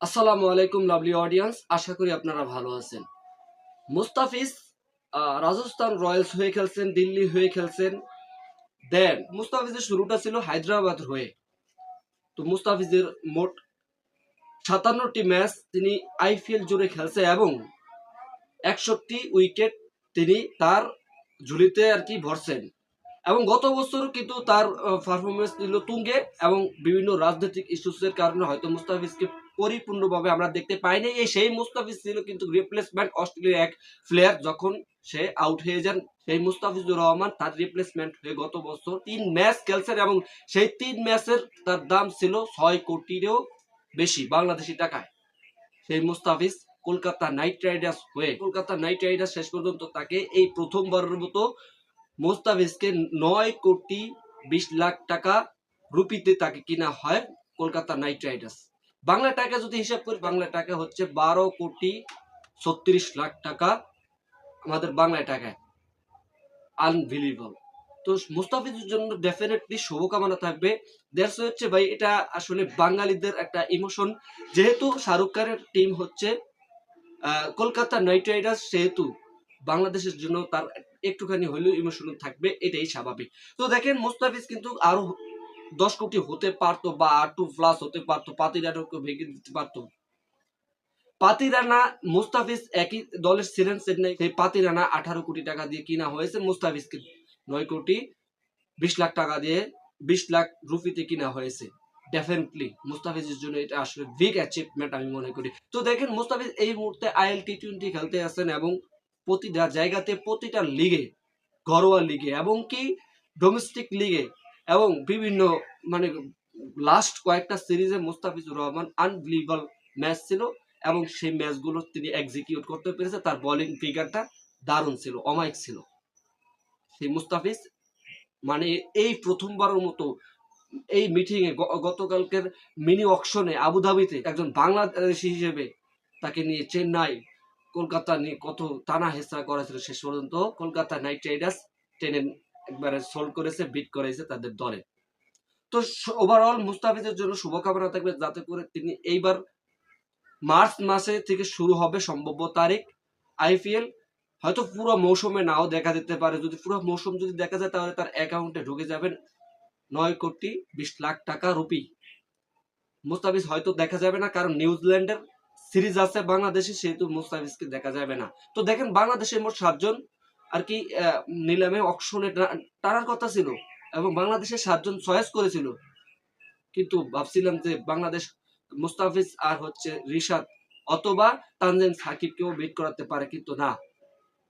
আসসালামু আলাইকুম lovely audience, আশা করি আপনারা ভালো আছেন। মুস্তাফিজ রাজস্থান রয়্যালস হয়ে খেলছেন, দিল্লি হয়ে খেলছেন। দেন মুস্তাফিজের শুরুটা ছিল হায়দ্রাবাদ হয়ে। তো মুস্তাফিজের মোট 57টি ম্যাচ তিনি আইপিএল জুড়ে খেলছে এবং 61 উইকেট তিনি তার ঝুলিতে আর কি ভরছেন। এবং গত বছর কিন্তু তার পারফরমেন্স ছিল তুঙ্গে এবং বিভিন্ন রাজনৈতিক ইস্যুসের কারণে হয়তো মুস্তাফিজকে পরিপূর্ণভাবে আমরা দেখতে পাইনি। এই সেই মুস্তাফিজ ছিল কিন্তু রিপ্লেসমেন্ট অস্ট্রেলিয়ার এক প্লেয়ার যখন সে আউট হয়ে যান, সেই মুস্তাফিজুর রহমান তার রিপ্লেসমেন্ট হয়ে গত বছর 3 ম্যাচ খেলছেন এবং সেই 3 ম্যাচের তার দাম ছিল 6 কোটিরও বেশি বাংলাদেশি টাকায়। সেই মুস্তাফিজ কলকাতা নাইট রাইডার্স হয়ে কলকাতা নাইট রাইডার্স শেষ পর্যন্ত তাকে এই প্রথমবারের মতো মুস্তাফিজকে 9 কোটি 20 লাখ টাকা রুপিতে তাকে কিনা হয় কলকাতা নাইট রাইডার্স। বাংলা টাকা যদি হিসাব করি, বাংলা টাকা হচ্ছে 12 কোটি 36 লাখ টাকা আমাদের বাংলা টাকায়। আনবিলিভেবল। তো মুস্তাফিজের জন্য ডেফিনেটলি শুভকামনা থাকবে। দ্যাটস হচ্ছে ভাই, এটা আসলে বাঙালিদের একটা ইমোশন। যেহেতু শাহরুখ খানের টিম হচ্ছে কলকাতা নাইট রাইডার্স, সেহেতু বাংলাদেশের জন্য তার একটুখানি হলেও ইমোশনাল থাকবে, এটাই স্বাভাবিক। তো দেখেন মুস্তাফিজ কিন্তু আরো 10 কোটি হতে পারতো বা আরটু প্লাস হতে পারতো, পাতিরানাকে ভেঙে দিতে পারতো। পাতিরানা মুস্তাফিজ একই দলের ছিলেন চেন্নাই, সেই পাতিরানা 18 কোটি টাকা দিয়ে কিনা হয়েছে, মুস্তাফিজকে 9 কোটি 20 লাখ টাকা দিয়ে 20 লাখ রুপিতে কিনা হয়েছে। ডেফিনেটলি মুস্তাফিজের জন্য এটা আসলে বিগ অ্যাচিভমেন্ট আমি মনে করি। তো দেখেন মুস্তাফিজ এই মুহূর্তে আইএল টি20 খেলতে আছেন এবং প্রতিটা জায়গাতে, প্রতিটা লিগে, ঘরোয়া লিগে এবং কি ডোমেস্টিক লিগে এবং বিভিন্ন মানে লাস্ট কয়েকটা সিরিজে মুস্তাফিজুর রহমান আনবিলিভেবল ম্যাচ ছিল এবং সেই ম্যাচগুলো তিনি এক্সিকিউট করতে পেরেছে। তার বোলিং ফিগারটা দারুণ ছিল, অমায়িক ছিল। সেই মুস্তাফিজ মানে এই প্রথমবারের মতো এই মিটিং এ গতকালকের মিনি অকশনে আবুধাবিতে একজন বাংলাদেশি হিসেবে তাকে নিয়ে চেন্নাই কলকাতা নিয়ে কত টানা হেঁচড়া করেছিল, শেষ পর্যন্ত কলকাতা নাইট রাইডার্স টেনে একবারে সোল্ড করেছে, বিট করেছে তাদের দলে। তো ওভারঅল মুস্তাফিজের জন্য শুভকামনা থাকবে, যাতে করে তিনি এইবার মার্চ মাসে থেকে শুরু হবে সম্ভাব্য তারিখ আইপিএল। হয়তো পুরো মৌসুমে নাও দেখা যেতে পারে। যদি পুরো মৌসুম যদি দেখা যায় তাহলে তার অ্যাকাউন্টে ঢুকে যাবেন 9 কোটি 20 লাখ টাকা রুপি। মুস্তাফিজ হয়তো দেখা যাবে না, কারণ নিউজিল্যান্ডের সিরিজ আছে বাংলাদেশে, সেহেতু মুস্তাফিজকে দেখা যাবে না। তো দেখেন বাংলাদেশের মোট 7 জন আর কি নিলামে অকশনে টানার কথা ছিল এবং বাংলাদেশের 7 জন চয়েস করেছিল, কিন্তু ভাবছিলাম যে বাংলাদেশ মুস্তাফিজ আর হচ্ছে রিশাদ অথবা তানজিম সাকিবকেও বিট করাতে পারে, কিন্তু না,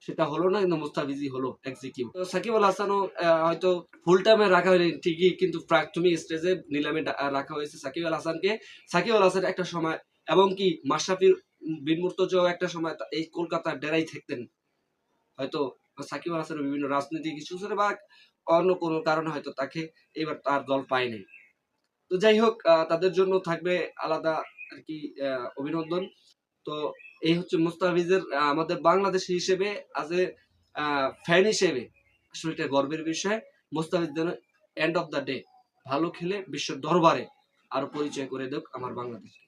সেটা হলো না। কিন্তু মুস্তাফিজই হলো এক্সিকিউট। সাকিব আল হাসানও হয়তো ফুল টাইমে রাখা হয়নি ঠিকই, কিন্তু প্রাথমিক স্টেজে নিলামে রাখা হয়েছে সাকিব আল হাসানকে। সাকিব আল হাসান একটা সময় এবং কি মাশরাফি বিন মুর্তজাও একটা সময় এই কলকাতার ডেরাই থাকতেন। হয়তো সাকিব আল হাসানের বিভিন্ন রাজনৈতিক ইস্যু বা অন্য কোনো কারণে হয়তো তাকে এবার তার দল পায়নি। তো যাই হোক, তাদের জন্য থাকবে আলাদা আর কি অভিনন্দন। তো এই হচ্ছে মুস্তাফিজের আমাদের বাংলাদেশি হিসেবে আজ এ ফ্যান হিসেবে আসলে এটা গর্বের বিষয়। মুস্তাফিজ যেন এন্ড অফ দ্য ডে ভালো খেলে বিশ্ব দরবারে আরো পরিচয় করে দেখ আমার বাংলাদেশকে।